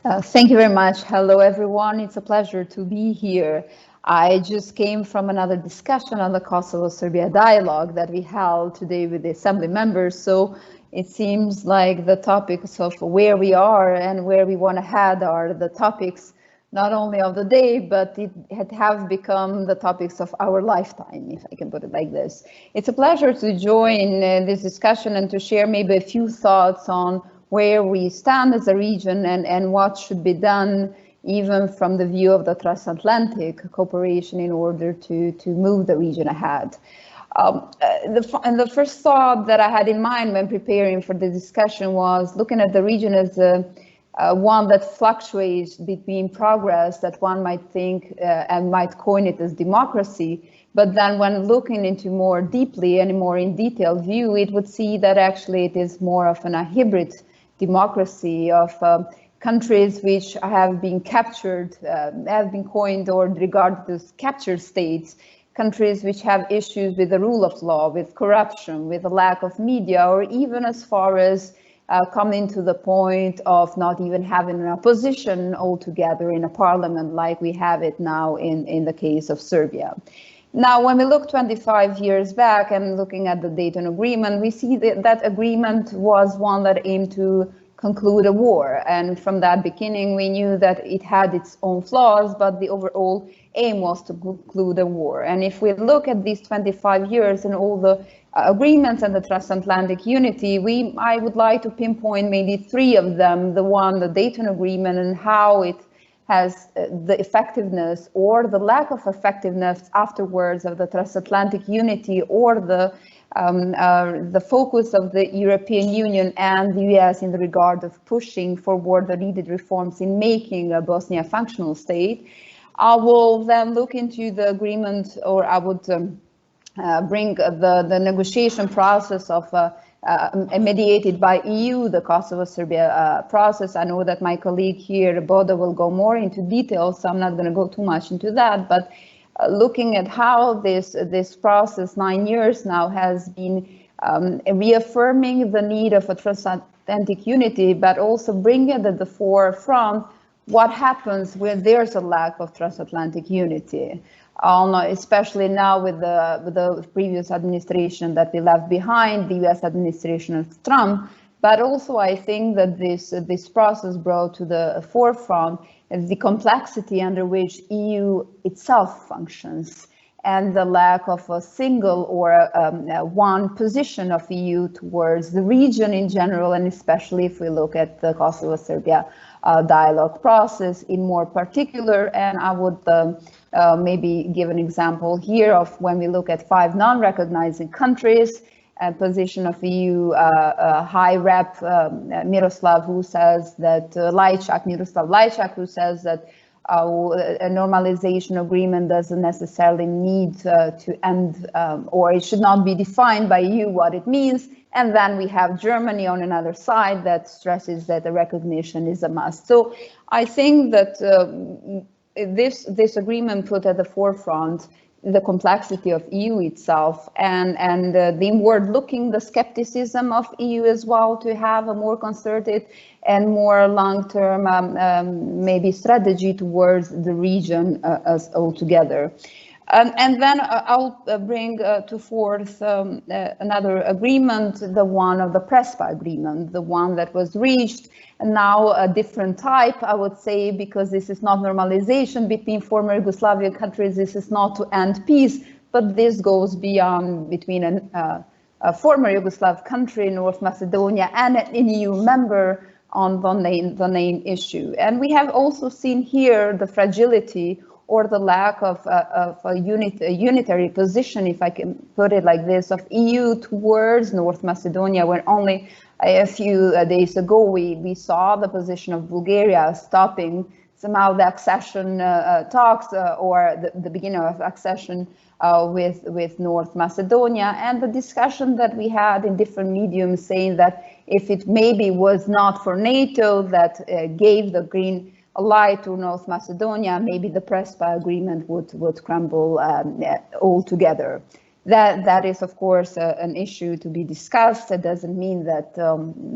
Thank you very much. Hello, everyone. It's a pleasure to be here. I just came from another discussion on the Kosovo-Serbia dialogue that we held today with the Assembly members. So it seems like the topics of where we are and where we want to head are the topics not only of the day, but it have become the topics of our lifetime, if I can put it like this. It's a pleasure to join this discussion and to share maybe a few thoughts on where we stand as a region and what should be done even from the view of the transatlantic cooperation in order to move the region ahead. The first thought that I had in mind when preparing for the discussion was looking at the region as one that fluctuates between progress that one might think and might coin it as democracy. But then when looking into more deeply and more in detailed view, it would see that actually it is more of a hybrid democracy of countries which have been captured, have been coined or regarded as captured states, countries which have issues with the rule of law, with corruption, with a lack of media, or even as far as coming to the point of not even having an opposition altogether in a parliament like we have it now in the case of Serbia. Now, when we look 25 years back and looking at the Dayton Agreement, we see that that agreement was one that aimed to conclude a war. And from that beginning, we knew that it had its own flaws, but the overall aim was to conclude a war. And if we look at these 25 years and all the agreements and the transatlantic unity, I would like to pinpoint maybe three of them, the Dayton Agreement and how it has the effectiveness or the lack of effectiveness afterwards of the transatlantic unity or the focus of the European Union and the US in the regard of pushing forward the needed reforms in making Bosnia a functional state. I will then look into the agreement, or I would bring the negotiation process of mediated by EU, the Kosovo-Serbia process. I know that my colleague here, Boda, will go more into details, so I'm not going to go too much into that. But looking at how this process, 9 years now, has been reaffirming the need of a transatlantic unity, but also bringing at the forefront what happens when there's a lack of transatlantic unity. Especially now with the previous administration that we left behind, the US administration of Trump, but also I think that this process brought to the forefront the complexity under which EU itself functions and the lack of a single or one position of EU towards the region in general, and especially if we look at the Kosovo-Serbia dialogue process in more particular. And I would maybe give an example here of when we look at 5 non-recognizing countries, and position of EU High Rep Miroslav, who says that Miroslav Lajčák, who says that a normalization agreement doesn't necessarily need to end, or it should not be defined by EU what it means. And then we have Germany on another side that stresses that the recognition is a must. So I think that this agreement put at the forefront the complexity of EU itself and the inward-looking, the skepticism of EU as well, to have a more concerted and more long-term maybe strategy towards the region as altogether. And then I'll bring to forth another agreement, the one of the PRESPA agreement, the one that was reached, and now a different type, I would say, because this is not normalization between former Yugoslavian countries, this is not to end peace, but this goes beyond between a former Yugoslav country, North Macedonia, and an EU member on the name issue. And we have also seen here the fragility or the lack of a unitary position, if I can put it like this, of EU towards North Macedonia, where only a few days ago we saw the position of Bulgaria stopping somehow the accession talks or the beginning of accession with North Macedonia, and the discussion that we had in different mediums saying that if it maybe was not for NATO that gave the green light to North Macedonia, maybe the PRESPA agreement would crumble altogether. That is, of course, an issue to be discussed. It doesn't mean that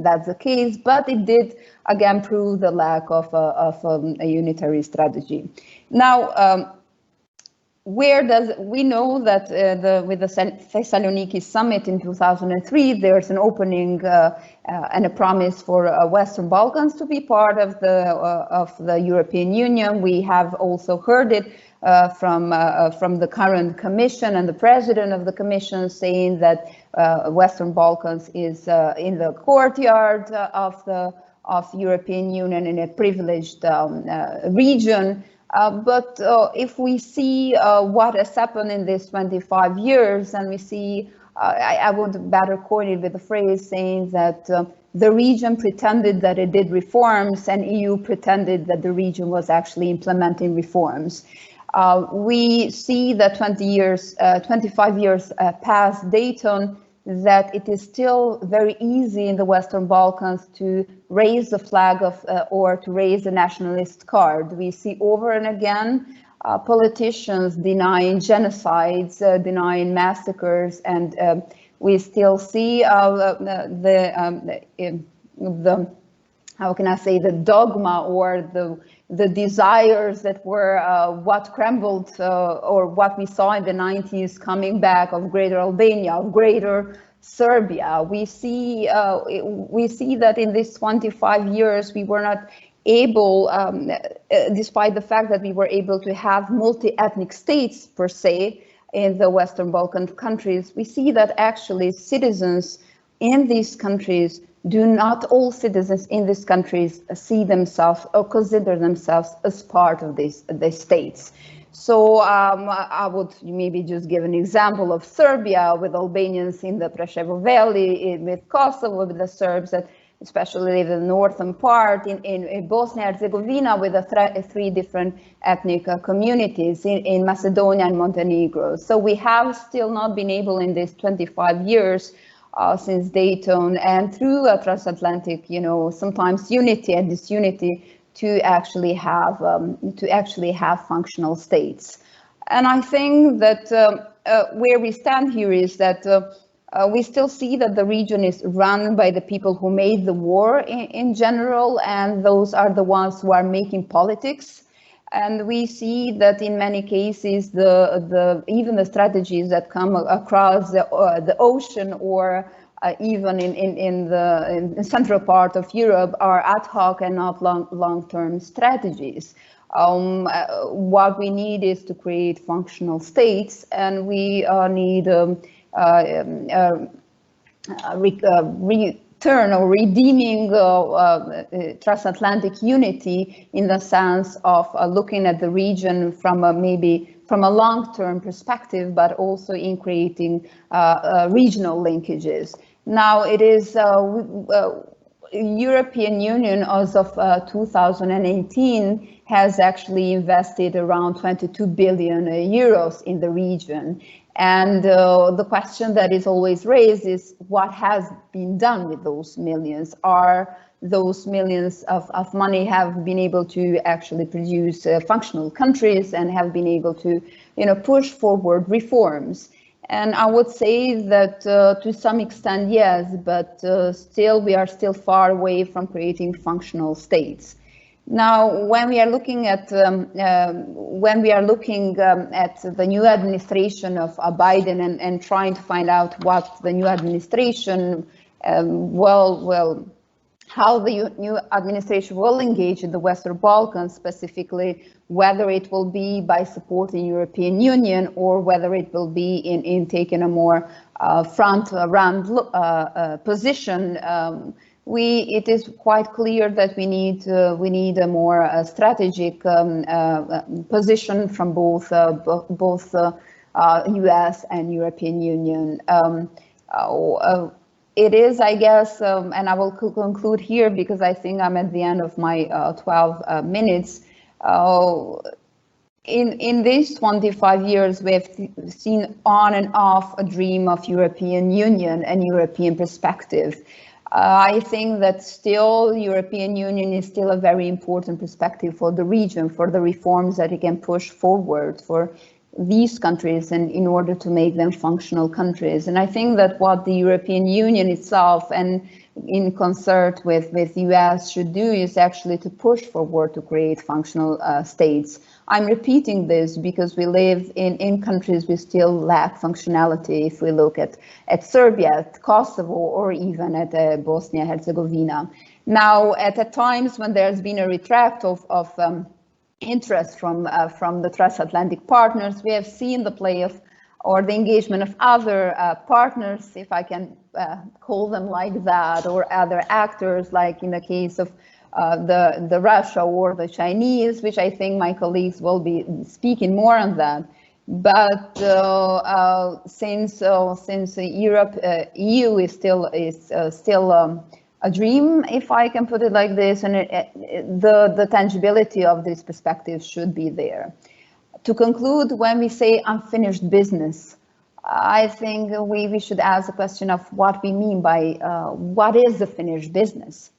that's the case, but it did, again, prove the lack of a unitary strategy. Now, we know that with the Thessaloniki summit in 2003, there's an opening and a promise for Western Balkans to be part of the European Union. We have also heard it from the current Commission and the President of the Commission saying that Western Balkans is in the courtyard of the European Union, in a privileged region. But if we see what has happened in these 25 years, and we see, I would better coin it with the phrase saying that the region pretended that it did reforms, and EU pretended that the region was actually implementing reforms. We see that 25 years past Dayton, that it is still very easy in the Western Balkans to raise the flag of or to raise the nationalist card. We see over and again politicians denying genocides, denying massacres, and we still see the how can I say, the dogma or the desires that were what crumbled or what we saw in the 90s coming back of Greater Albania, of Greater Serbia. We see that in these 25 years we were not able, despite the fact that we were able to have multi-ethnic states per se in the Western Balkan countries, we see that actually citizens in these countries not all citizens in these countries see themselves or consider themselves as part of these states. So I would maybe just give an example of Serbia with Albanians in the Preševo Valley, with Kosovo, with the Serbs that especially live in the northern part, in Bosnia and Herzegovina with the three different ethnic communities, in Macedonia and Montenegro. So we have still not been able in these 25 years since Dayton and through a transatlantic, sometimes unity and disunity to actually have functional states. And I think that where we stand here is that we still see that the region is run by the people who made the war in general, and those are the ones who are making politics. And we see that in many cases, even the strategies that come across the ocean or even in the central part of Europe are ad hoc and not long-term strategies. What we need is to create functional states, and we need return or redeeming transatlantic unity in the sense of looking at the region from maybe from a long-term perspective, but also in creating regional linkages. Now it is European Union as of 2018 has actually invested around 22 billion euros in the region. And the question that is always raised is what has been done with those millions? Are those millions of money have been able to actually produce functional countries and have been able to, push forward reforms? And I would say that to some extent, yes, but still we are still far away from creating functional states. Now, when we are looking at the new administration of Biden and trying to find out what the new administration, how the new administration will engage in the Western Balkans, specifically whether it will be by supporting European Union or whether it will be in taking a more front-run position. It is quite clear that we need a more strategic position from both U.S. and European Union. It is, I guess, and I will conclude here because I think I'm at the end of my 12 minutes. In these 25 years, we have seen on and off a dream of European Union and European perspective. I think that still European Union is still a very important perspective for the region, for the reforms that it can push forward, for these countries and in order to make them functional countries. And I think that what the European Union itself and in concert with US should do is actually to push forward to create functional states. I'm repeating this because we live in countries we still lack functionality. If we look at Serbia, at Kosovo, or even at Bosnia-Herzegovina. Now, at times when there's been a retract of interest from the transatlantic partners, we have seen the play of or the engagement of other partners, if I can call them like that, or other actors, like in the case of the Russia or the Chinese, which I think my colleagues will be speaking more on that. But since EU is still a dream, if I can put it like this, and the tangibility of these perspectives should be there. To conclude, when we say unfinished business, I think we should ask the question of what we mean by what is the finished business.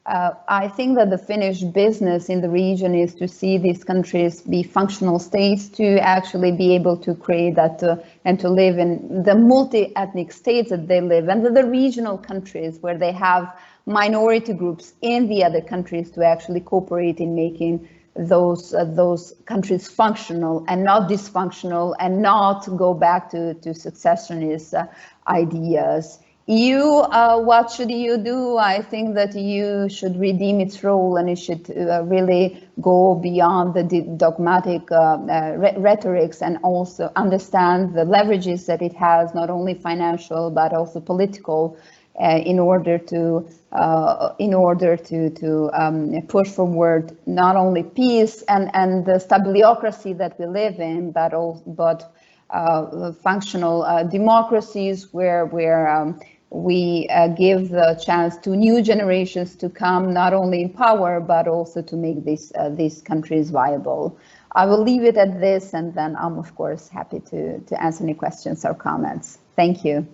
I think that the finished business in the region is to see these countries be functional states, to actually be able to create that and to live in the multi-ethnic states that they live, and the regional countries where they have minority groups in the other countries to actually cooperate in making those countries functional and not dysfunctional, and not go back to successionist ideas. EU, what should EU do? I think that EU should redeem its role, and it should really go beyond the dogmatic rhetorics, and also understand the leverages that it has, not only financial but also political, in order to push forward not only peace and the stabiliocracy that we live in, but functional democracies where we give the chance to new generations to come, not only in power but also to make these countries viable. I will leave it at this, and then I'm of course happy to answer any questions or comments. Thank you.